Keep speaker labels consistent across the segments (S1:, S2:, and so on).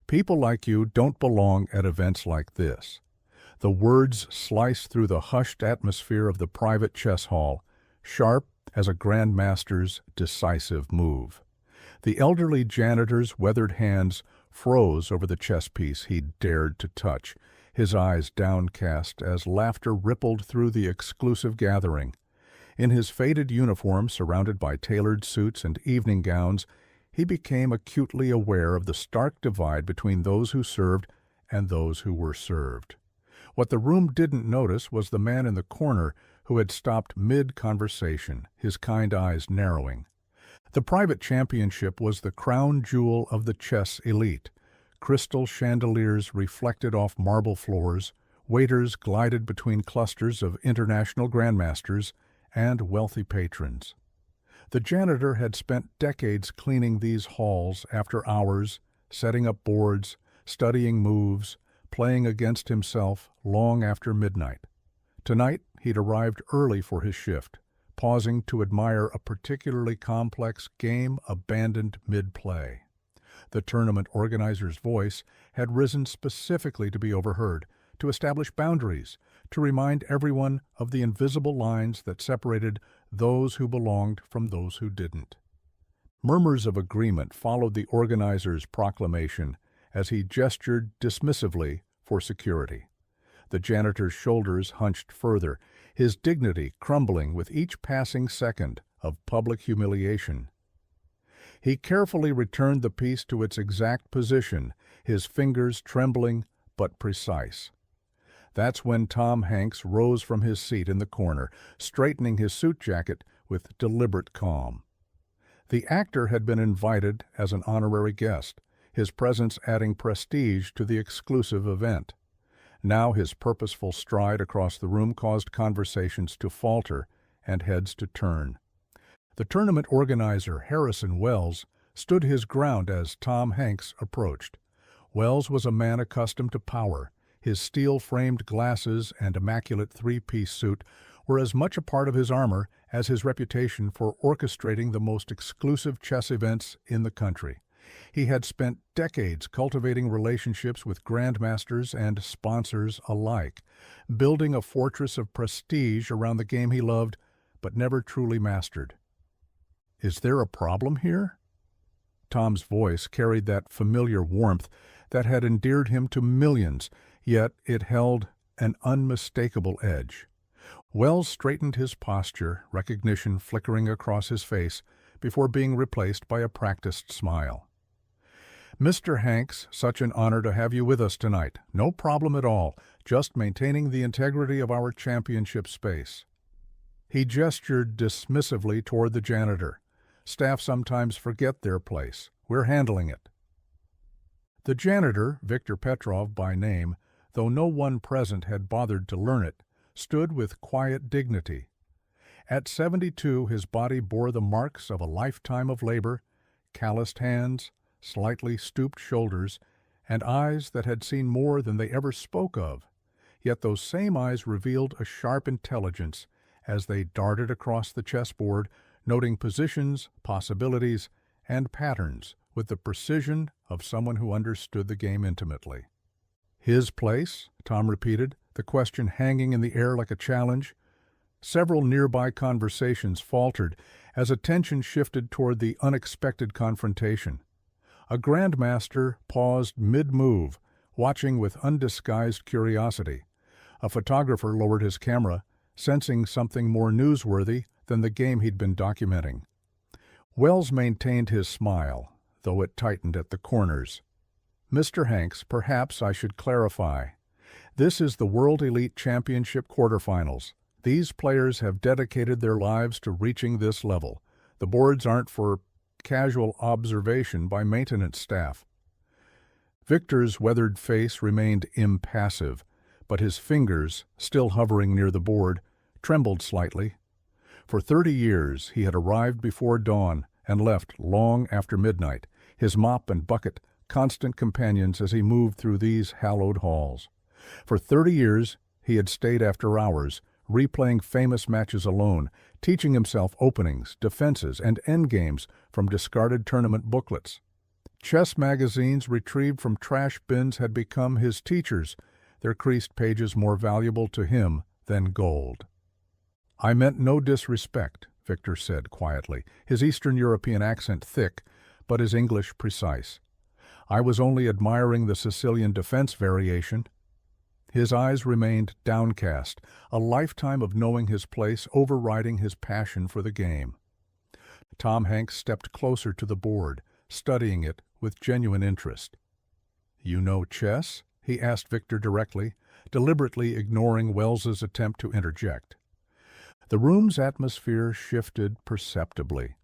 S1: People like you don't belong at events like this. The words slice through the hushed atmosphere of the private chess hall, sharp as a grandmaster's decisive move. The elderly janitor's weathered hands froze over the chess piece he'd dared to touch, his eyes downcast as laughter rippled through the exclusive gathering. In his faded uniform, surrounded by tailored suits and evening gowns, he became acutely aware of the stark divide between those who served and those who were served. What the room didn't notice was the man in the corner who had stopped mid-conversation, his kind eyes narrowing. The private championship was the crown jewel of the chess elite. Crystal chandeliers reflected off marble floors, waiters glided between clusters of international grandmasters and wealthy patrons. The janitor had spent decades cleaning these halls after hours, setting up boards, studying moves, playing against himself long after midnight. Tonight he'd arrived early for his shift, pausing to admire a particularly complex game abandoned mid-play. The tournament organizer's voice had risen specifically to be overheard, to establish boundaries, to remind everyone of the invisible lines that separated those who belonged from those who didn't. Murmurs of agreement followed the organizer's proclamation as he gestured dismissively for security. The janitor's shoulders hunched further, his dignity crumbling with each passing second of public humiliation. He carefully returned the piece to its exact position, his fingers trembling but precise. That's when Tom Hanks rose from his seat in the corner, straightening his suit jacket with deliberate calm. The actor had been invited as an honorary guest, his presence adding prestige to the exclusive event. Now his purposeful stride across the room caused conversations to falter and heads to turn. The tournament organizer, Harrison Wells, stood his ground as Tom Hanks approached. Wells was a man accustomed to power. His steel-framed glasses and immaculate three-piece suit were as much a part of his armor as his reputation for orchestrating the most exclusive chess events in the country. He had spent decades cultivating relationships with grandmasters and sponsors alike, building a fortress of prestige around the game he loved but never truly mastered. "Is there a problem here?" Tom's voice carried that familiar warmth that had endeared him to millions, yet it held an unmistakable edge. Wells straightened his posture, recognition flickering across his face, before being replaced by a practiced smile. "Mr. Hanks, such an honor to have you with us tonight. No problem at all, just maintaining the integrity of our championship space." He gestured dismissively toward the janitor. "Staff sometimes forget their place. We're handling it." The janitor, Victor Petrov by name, though no one present had bothered to learn it, stood with quiet dignity. At 72, his body bore the marks of a lifetime of labor, calloused hands, slightly stooped shoulders, and eyes that had seen more than they ever spoke of. Yet those same eyes revealed a sharp intelligence as they darted across the chessboard, noting positions, possibilities, and patterns with the precision of someone who understood the game intimately. "His place?" Tom repeated, the question hanging in the air like a challenge. Several nearby conversations faltered as attention shifted toward the unexpected confrontation. A grandmaster paused mid-move, watching with undisguised curiosity. A photographer lowered his camera, sensing something more newsworthy than the game he'd been documenting. Wells maintained his smile, though it tightened at the corners. "Mr. Hanks, perhaps I should clarify. This is the World Elite Championship quarterfinals. These players have dedicated their lives to reaching this level. The boards aren't for casual observation by maintenance staff." Victor's weathered face remained impassive, but his fingers, still hovering near the board, trembled slightly. For 30 years he had arrived before dawn and left long after midnight, his mop and bucket constant companions as he moved through these hallowed halls. For 30 years he had stayed after hours, replaying famous matches alone, teaching himself openings, defenses, and endgames from discarded tournament booklets. Chess magazines retrieved from trash bins had become his teachers, their creased pages more valuable to him than gold. "I meant no disrespect," Victor said quietly, his Eastern European accent thick, but his English precise. "I was only admiring the Sicilian defense variation." His eyes remained downcast, a lifetime of knowing his place overriding his passion for the game. Tom Hanks stepped closer to the board, studying it with genuine interest. "You know chess?" he asked Victor directly, deliberately ignoring Wells's attempt to interject. The room's atmosphere shifted perceptibly.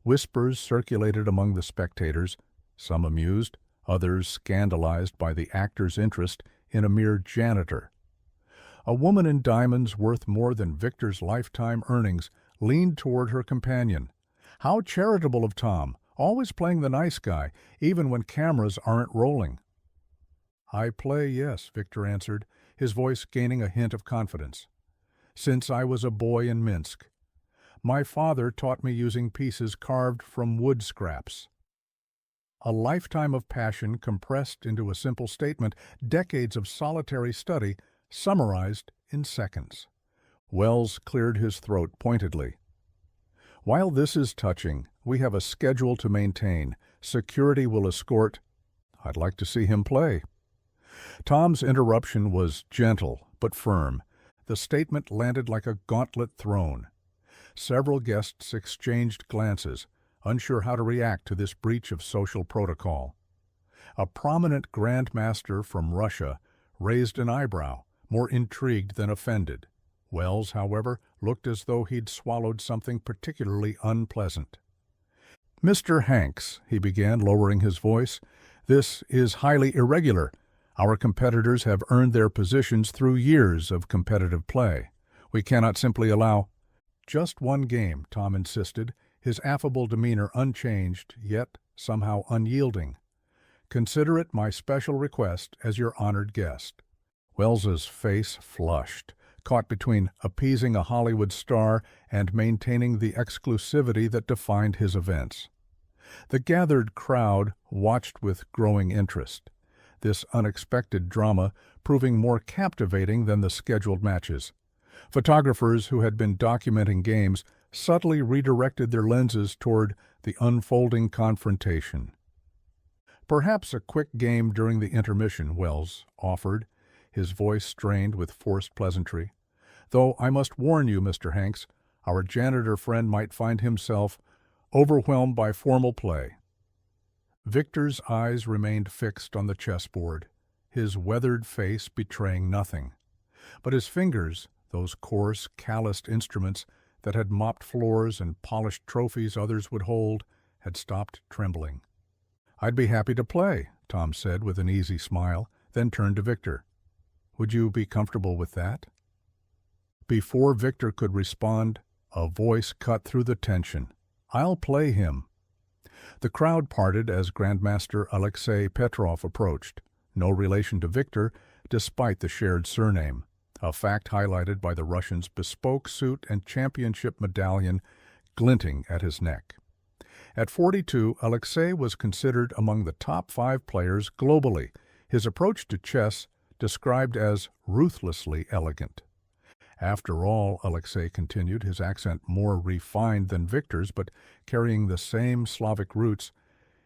S1: Whispers circulated among the spectators, some amused, others scandalized by the actor's interest in a mere janitor. A woman in diamonds worth more than Victor's lifetime earnings leaned toward her companion. How charitable of Tom, always playing the nice guy, even when cameras aren't rolling. "I play, yes," Victor answered, his voice gaining a hint of confidence. "Since I was a boy in Minsk. My father taught me using pieces carved from wood scraps." A lifetime of passion compressed into a simple statement, decades of solitary study summarized in seconds. Wells cleared his throat pointedly. "While this is touching, we have a schedule to maintain. Security will escort—" "I'd like to see him play." Tom's interruption was gentle but firm. The statement landed like a gauntlet thrown. Several guests exchanged glances, unsure how to react to this breach of social protocol. A prominent grandmaster from Russia raised an eyebrow, more intrigued than offended. Wells, however, looked as though he'd swallowed something particularly unpleasant. "Mr. Hanks," he began, lowering his voice, "this is highly irregular. Our competitors have earned their positions through years of competitive play. We cannot simply allow—" "Just one game," Tom insisted, his affable demeanor unchanged, yet somehow unyielding. "Consider it my special request as your honored guest." Wells's face flushed, caught between appeasing a Hollywood star and maintaining the exclusivity that defined his events. The gathered crowd watched with growing interest, this unexpected drama proving more captivating than the scheduled matches. Photographers who had been documenting games subtly redirected their lenses toward the unfolding confrontation. "Perhaps a quick game during the intermission," Wells offered, his voice strained with forced pleasantry. "Though I must warn you, Mr. Hanks, our janitor friend might find himself overwhelmed by formal play." Victor's eyes remained fixed on the chessboard, his weathered face betraying nothing. But his fingers, those coarse, calloused instruments that had mopped floors and polished trophies others would hold, had stopped trembling. "I'd be happy to play," Tom said with an easy smile, then turned to Victor. "Would you be comfortable with that?" Before Victor could respond, a voice cut through the tension. "I'll play him." The crowd parted as Grandmaster Alexei Petrov approached, no relation to Victor, despite the shared surname, a fact highlighted by the Russian's bespoke suit and championship medallion glinting at his neck. At 42, Alexei was considered among the top 5 players globally, his approach to chess described as ruthlessly elegant. "After all," Alexei continued, his accent more refined than Victor's but carrying the same Slavic roots,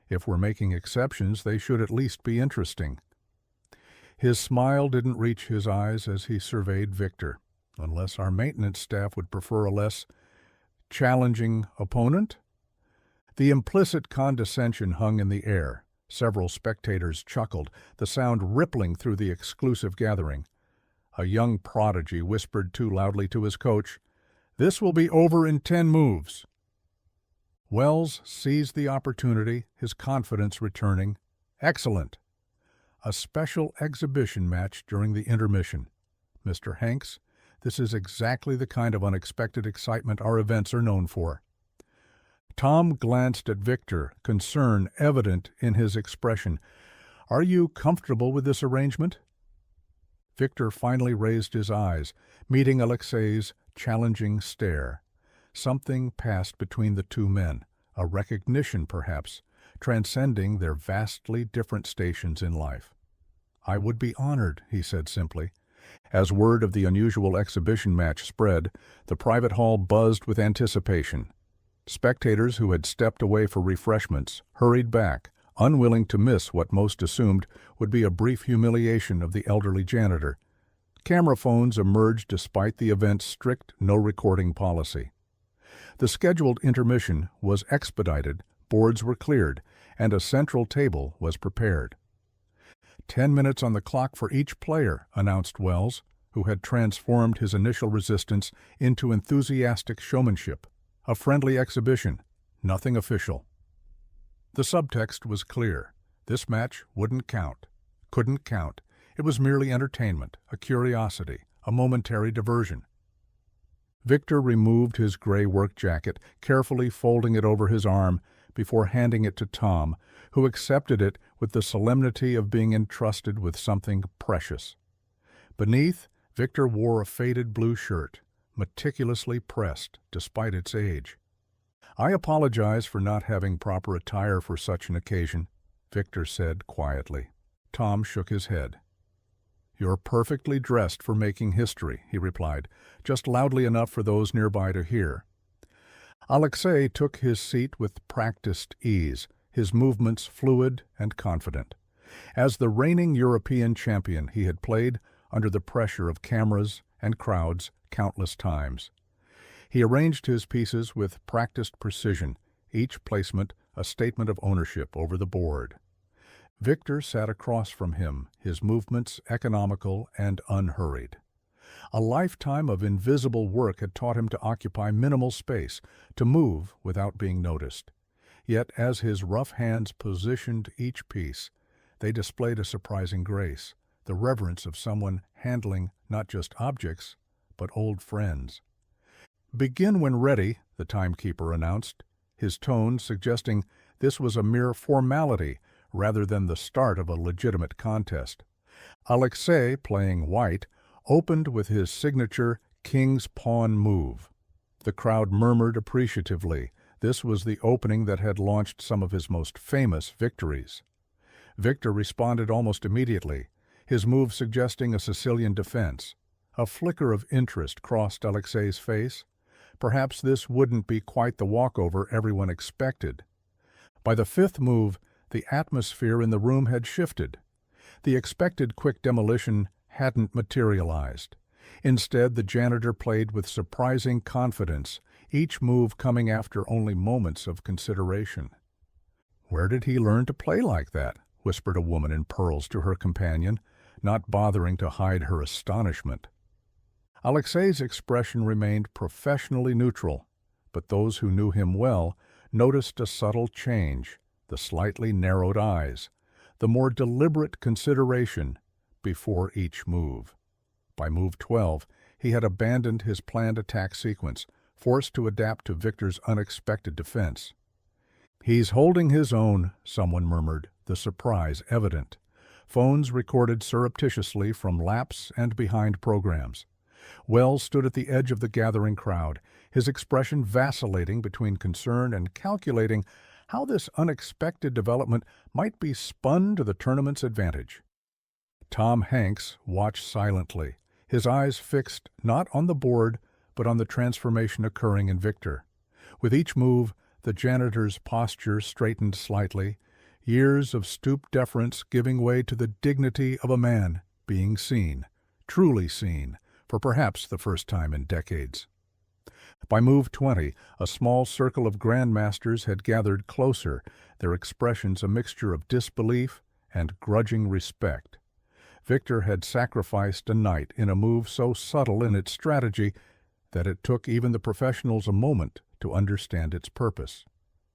S1: "if we're making exceptions, they should at least be interesting." His smile didn't reach his eyes as he surveyed Victor. "Unless our maintenance staff would prefer a less challenging opponent?" The implicit condescension hung in the air. Several spectators chuckled, the sound rippling through the exclusive gathering. A young prodigy whispered too loudly to his coach, "This will be over in 10 moves." Wells seized the opportunity, his confidence returning. "Excellent." A special exhibition match during the intermission. "Mr. Hanks, this is exactly the kind of unexpected excitement our events are known for." Tom glanced at Victor, concern evident in his expression. "Are you comfortable with this arrangement?" Victor finally raised his eyes, meeting Alexei's challenging stare. Something passed between the two men, a recognition perhaps, transcending their vastly different stations in life. "I would be honored," he said simply. As word of the unusual exhibition match spread, the private hall buzzed with anticipation. Spectators who had stepped away for refreshments hurried back, unwilling to miss what most assumed would be a brief humiliation of the elderly janitor. Camera phones emerged despite the event's strict no-recording policy. The scheduled intermission was expedited, boards were cleared, and a central table was prepared. 10 minutes on the clock for each player, announced Wells, who had transformed his initial resistance into enthusiastic showmanship. A friendly exhibition, nothing official. The subtext was clear. This match wouldn't count, couldn't count. It was merely entertainment, a curiosity, a momentary diversion. Victor removed his gray work jacket, carefully folding it over his arm before handing it to Tom, who accepted it with the solemnity of being entrusted with something precious. Beneath, Victor wore a faded blue shirt, meticulously pressed despite its age. "I apologize for not having proper attire for such an occasion," Victor said quietly. Tom shook his head. "You're perfectly dressed for making history," he replied, just loudly enough for those nearby to hear. Alexei took his seat with practiced ease, his movements fluid and confident. As the reigning European champion, he had played under the pressure of cameras and crowds countless times. He arranged his pieces with practiced precision, each placement a statement of ownership over the board. Victor sat across from him, his movements economical and unhurried. A lifetime of invisible work had taught him to occupy minimal space, to move without being noticed. Yet as his rough hands positioned each piece, they displayed a surprising grace, the reverence of someone handling not just objects, but old friends. "Begin when ready," the timekeeper announced, his tone suggesting this was a mere formality rather than the start of a legitimate contest. Alexei, playing white, opened with his signature King's Pawn move. The crowd murmured appreciatively. This was the opening that had launched some of his most famous victories. Victor responded almost immediately, his move suggesting a Sicilian defense. A flicker of interest crossed Alexei's face. Perhaps this wouldn't be quite the walkover everyone expected. By the fifth move, the atmosphere in the room had shifted. The expected quick demolition hadn't materialized. Instead, the janitor played with surprising confidence, each move coming after only moments of consideration. "Where did he learn to play like that?" whispered a woman in pearls to her companion, not bothering to hide her astonishment. Alexei's expression remained professionally neutral, but those who knew him well noticed a subtle change, the slightly narrowed eyes, the more deliberate consideration before each move. By move 12, he had abandoned his planned attack sequence, forced to adapt to Victor's unexpected defense. "He's holding his own," someone murmured, the surprise evident. Phones recorded surreptitiously from laps and behind programs. Wells stood at the edge of the gathering crowd, his expression vacillating between concern and calculating how this unexpected development might be spun to the tournament's advantage. Tom Hanks watched silently, his eyes fixed not on the board but on the transformation occurring in Victor. With each move, the janitor's posture straightened slightly, years of stooped deference giving way to the dignity of a man being seen, truly seen, for perhaps the first time in decades. By move 20, a small circle of grandmasters had gathered closer, their expressions a mixture of disbelief and grudging respect. Victor had sacrificed a knight in a move so subtle in its strategy that it took even the professionals a moment to understand its purpose.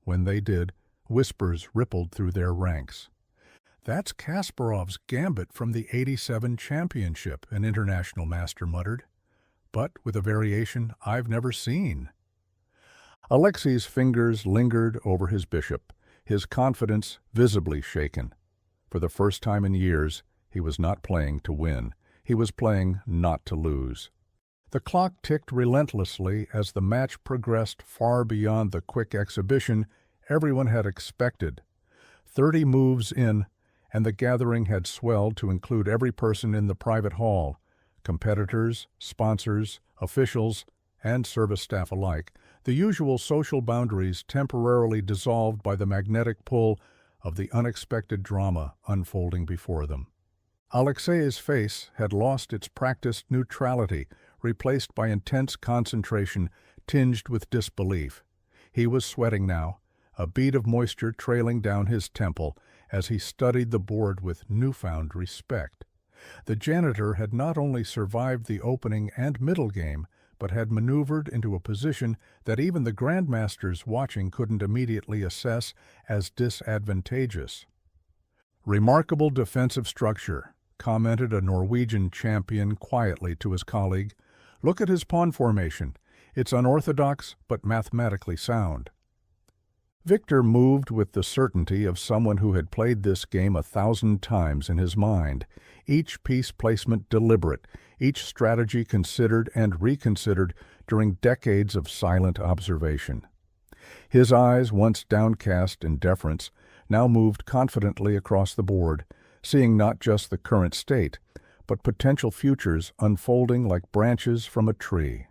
S1: When they did, whispers rippled through their ranks. "That's Kasparov's gambit from the '87 championship," an international master muttered, "but with a variation I've never seen." Alexei's fingers lingered over his bishop, his confidence visibly shaken. For the first time in years, he was not playing to win. He was playing not to lose. The clock ticked relentlessly as the match progressed far beyond the quick exhibition everyone had expected. 30 moves in, and the gathering had swelled to include every person in the private hall, competitors, sponsors, officials, and service staff alike, the usual social boundaries temporarily dissolved by the magnetic pull of the unexpected drama unfolding before them. Alexei's face had lost its practiced neutrality, replaced by intense concentration tinged with disbelief. He was sweating now, a bead of moisture trailing down his temple as he studied the board with newfound respect. The janitor had not only survived the opening and middle game, but had maneuvered into a position that even the grandmasters watching couldn't immediately assess as disadvantageous. "Remarkable defensive structure," commented a Norwegian champion quietly to his colleague. "Look at his pawn formation. It's unorthodox but mathematically sound." Victor moved with the certainty of someone who had played this game 1,000 times in his mind, each piece placement deliberate, each strategy considered and reconsidered during decades of silent observation. His eyes, once downcast in deference, now moved confidently across the board, seeing not just the current state, but potential futures unfolding like branches from a tree.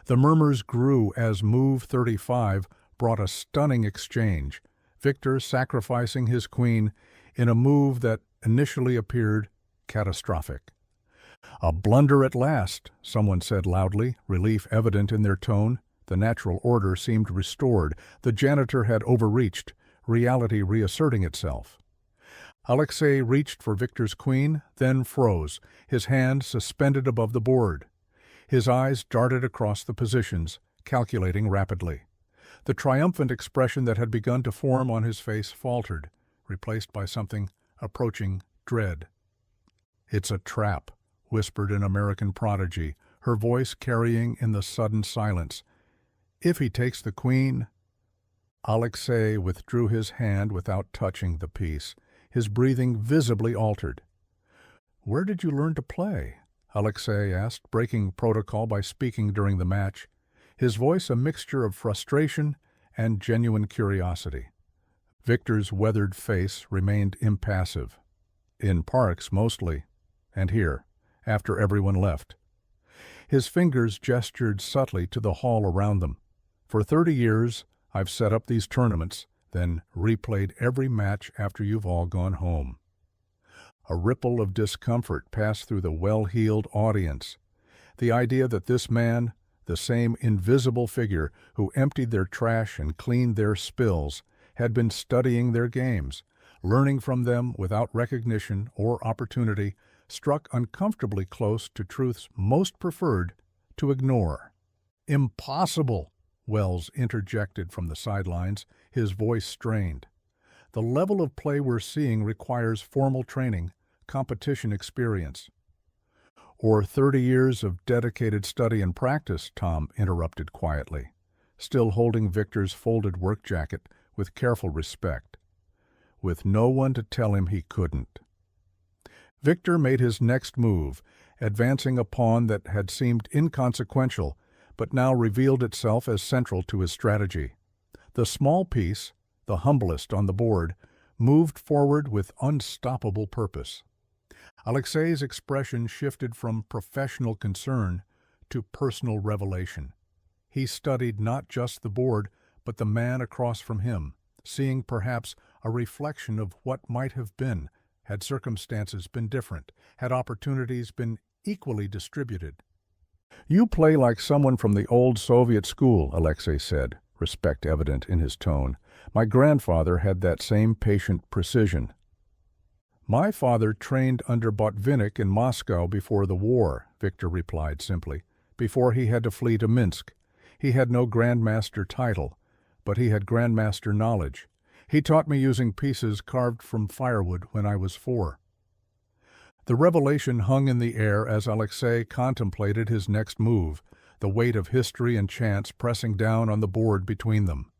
S1: The murmurs grew as move 35 brought a stunning exchange, Victor sacrificing his queen in a move that initially appeared catastrophic. "A blunder at last," someone said loudly, relief evident in their tone. The natural order seemed restored. The janitor had overreached, reality reasserting itself. Alexei reached for Victor's queen, then froze, his hand suspended above the board. His eyes darted across the positions, calculating rapidly. The triumphant expression that had begun to form on his face faltered, replaced by something approaching dread. "It's a trap," whispered an American prodigy, her voice carrying in the sudden silence. "If he takes the queen—" Alexei withdrew his hand without touching the piece, his breathing visibly altered. "Where did you learn to play?" Alexei asked, breaking protocol by speaking during the match, his voice a mixture of frustration and genuine curiosity. Victor's weathered face remained impassive. "In parks, mostly. And here, after everyone left." His fingers gestured subtly to the hall around them. "For 30 years, I've set up these tournaments, then replayed every match after you've all gone home." A ripple of discomfort passed through the well-heeled audience. The idea that this man, the same invisible figure who emptied their trash and cleaned their spills, had been studying their games, learning from them without recognition or opportunity, struck uncomfortably close to truths most preferred to ignore. "Impossible!" Wells interjected from the sidelines, his voice strained. "The level of play we're seeing requires formal training, competition experience." "Or 30 years of dedicated study and practice," Tom interrupted quietly, still holding Victor's folded work jacket with careful respect, with no one to tell him he couldn't. Victor made his next move, advancing a pawn that had seemed inconsequential, but now revealed itself as central to his strategy. The small piece, the humblest on the board, moved forward with unstoppable purpose. Alexei's expression shifted from professional concern to personal revelation. He studied not just the board, but the man across from him, seeing perhaps a reflection of what might have been had circumstances been different, had opportunities been equally distributed. "You play like someone from the old Soviet school," Alexei said, respect evident in his tone. "My grandfather had that same patient precision." "My father trained under Botvinnik in Moscow before the war," Victor replied simply, "before he had to flee to Minsk. He had no grandmaster title, but he had grandmaster knowledge. He taught me using pieces carved from firewood when I was 4. The revelation hung in the air as Alexei contemplated his next move, the weight of history and chance pressing down on the board between them.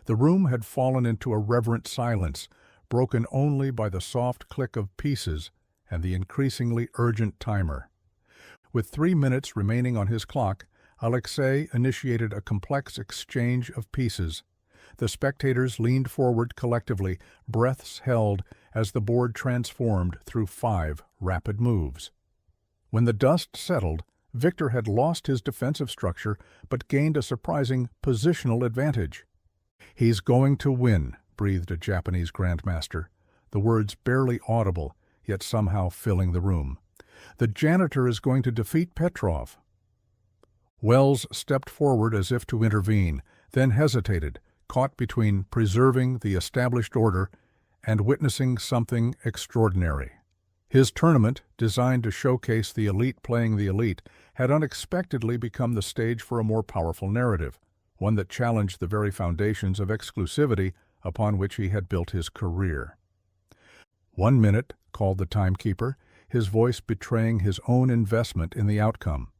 S1: The room had fallen into a reverent silence, broken only by the soft click of pieces and the increasingly urgent timer. With 3 minutes remaining on his clock, Alexei initiated a complex exchange of pieces. The spectators leaned forward collectively, breaths held as the board transformed through 5 rapid moves. When the dust settled, Victor had lost his defensive structure but gained a surprising positional advantage. "He's going to win," breathed a Japanese grandmaster, the words barely audible, yet somehow filling the room. "The janitor is going to defeat Petrov." Wells stepped forward as if to intervene, then hesitated, caught between preserving the established order and witnessing something extraordinary. His tournament, designed to showcase the elite playing the elite, had unexpectedly become the stage for a more powerful narrative, one that challenged the very foundations of exclusivity upon which he had built his career. "1 minute," called the timekeeper, his voice betraying his own investment in the outcome.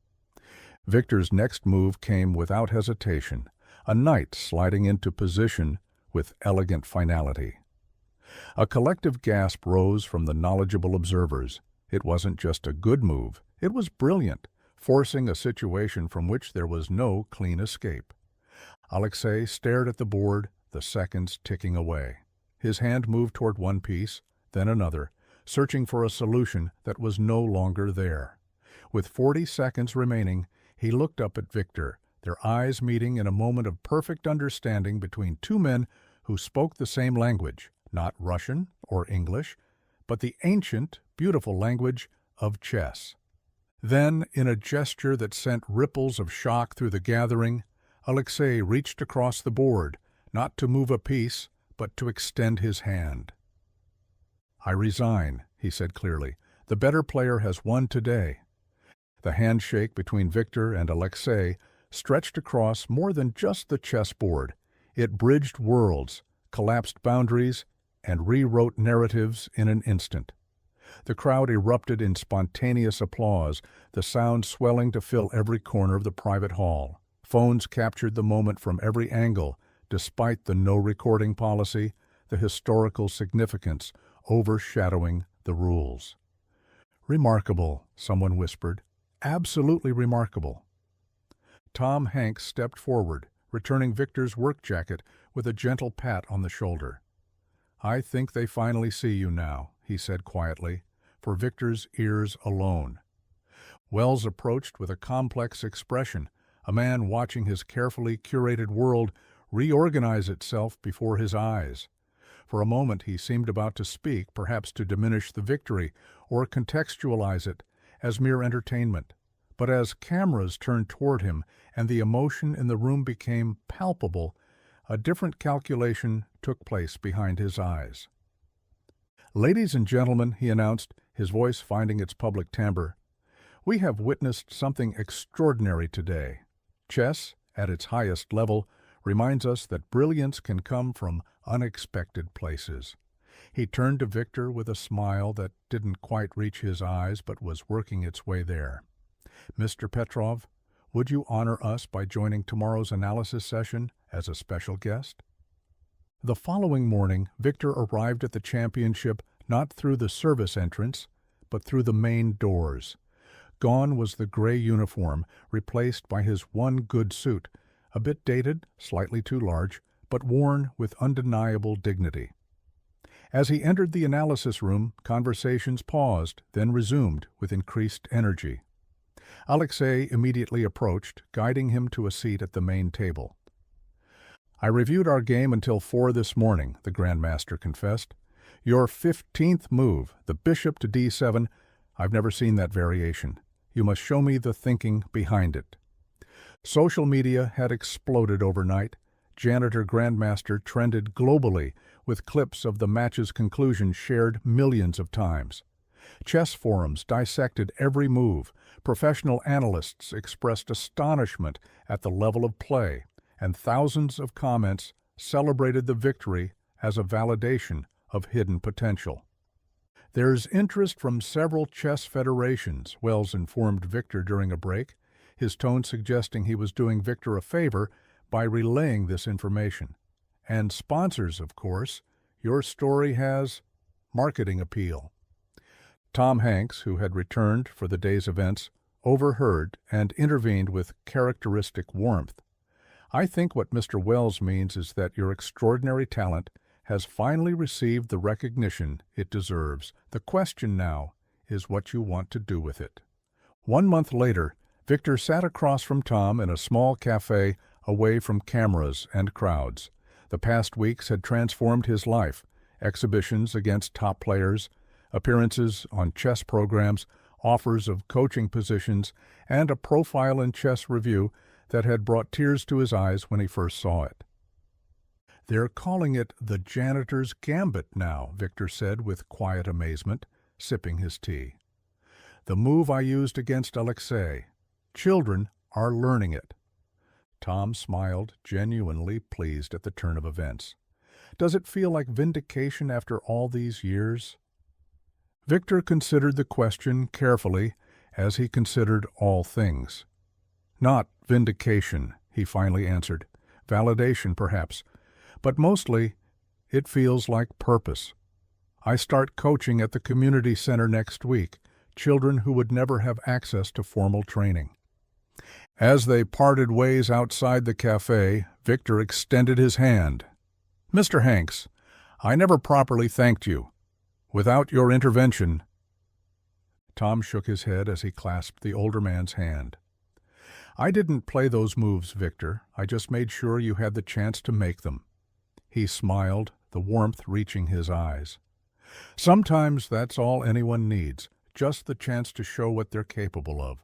S1: Victor's next move came without hesitation, a knight sliding into position with elegant finality. A collective gasp rose from the knowledgeable observers. It wasn't just a good move, it was brilliant, forcing a situation from which there was no clean escape. Alexei stared at the board, the seconds ticking away. His hand moved toward one piece, then another, searching for a solution that was no longer there. With 40 seconds remaining, he looked up at Victor, their eyes meeting in a moment of perfect understanding between two men who spoke the same language, not Russian or English, but the ancient, beautiful language of chess. Then, in a gesture that sent ripples of shock through the gathering, Alexei reached across the board, not to move a piece, but to extend his hand. "I resign," he said clearly. "The better player has won today." The handshake between Victor and Alexei stretched across more than just the chessboard. It bridged worlds, collapsed boundaries, and rewrote narratives in an instant. The crowd erupted in spontaneous applause, the sound swelling to fill every corner of the private hall. Phones captured the moment from every angle, despite the no-recording policy, the historical significance overshadowing the rules. "Remarkable," someone whispered. "Absolutely remarkable." Tom Hanks stepped forward, returning Victor's work jacket with a gentle pat on the shoulder. "I think they finally see you now," he said quietly, for Victor's ears alone. Wells approached with a complex expression, a man watching his carefully curated world reorganize itself before his eyes. For a moment he seemed about to speak, perhaps to diminish the victory or contextualize it as mere entertainment. But as cameras turned toward him and the emotion in the room became palpable, a different calculation took place behind his eyes. "Ladies and gentlemen," he announced, his voice finding its public timbre, "we have witnessed something extraordinary today. Chess, at its highest level, reminds us that brilliance can come from unexpected places." He turned to Victor with a smile that didn't quite reach his eyes but was working its way there. "Mr. Petrov, would you honor us by joining tomorrow's analysis session as a special guest?" The following morning, Victor arrived at the championship not through the service entrance, but through the main doors. Gone was the gray uniform, replaced by his one good suit, a bit dated, slightly too large, but worn with undeniable dignity. As he entered the analysis room, conversations paused, then resumed with increased energy. Alexei immediately approached, guiding him to a seat at the main table. "I reviewed our game until 4 this morning," the Grandmaster confessed. "Your 15th move, the bishop to d7, I've never seen that variation. You must show me the thinking behind it." Social media had exploded overnight. Janitor Grandmaster trended globally, with clips of the match's conclusion shared millions of times. Chess forums dissected every move, professional analysts expressed astonishment at the level of play, and thousands of comments celebrated the victory as a validation of hidden potential. "There's interest from several chess federations," Wells informed Victor during a break, his tone suggesting he was doing Victor a favor by relaying this information. "And sponsors, of course. Your story has marketing appeal." Tom Hanks, who had returned for the day's events, overheard and intervened with characteristic warmth. I think what Mr. Wells means is that your extraordinary talent has finally received the recognition it deserves. The question now is what you want to do with it. 1 month later, Victor sat across from Tom in a small cafe away from cameras and crowds. The past weeks had transformed his life. Exhibitions against top players, appearances on chess programs, offers of coaching positions, and a profile in Chess Review that had brought tears to his eyes when he first saw it. "They're calling it the Janitor's Gambit now," Victor said with quiet amazement, sipping his tea. "The move I used against Alexei. Children are learning it." Tom smiled, genuinely pleased at the turn of events. "Does it feel like vindication after all these years?" Victor considered the question carefully, as he considered all things. "Not vindication," he finally answered. "Validation, perhaps. But mostly, it feels like purpose. I start coaching at the community center next week, children who would never have access to formal training." As they parted ways outside the cafe, Victor extended his hand. "Mr. Hanks, I never properly thanked you. Without your intervention—" Tom shook his head as he clasped the older man's hand. "I didn't play those moves, Victor. I just made sure you had the chance to make them." He smiled, the warmth reaching his eyes. "Sometimes that's all anyone needs, just the chance to show what they're capable of.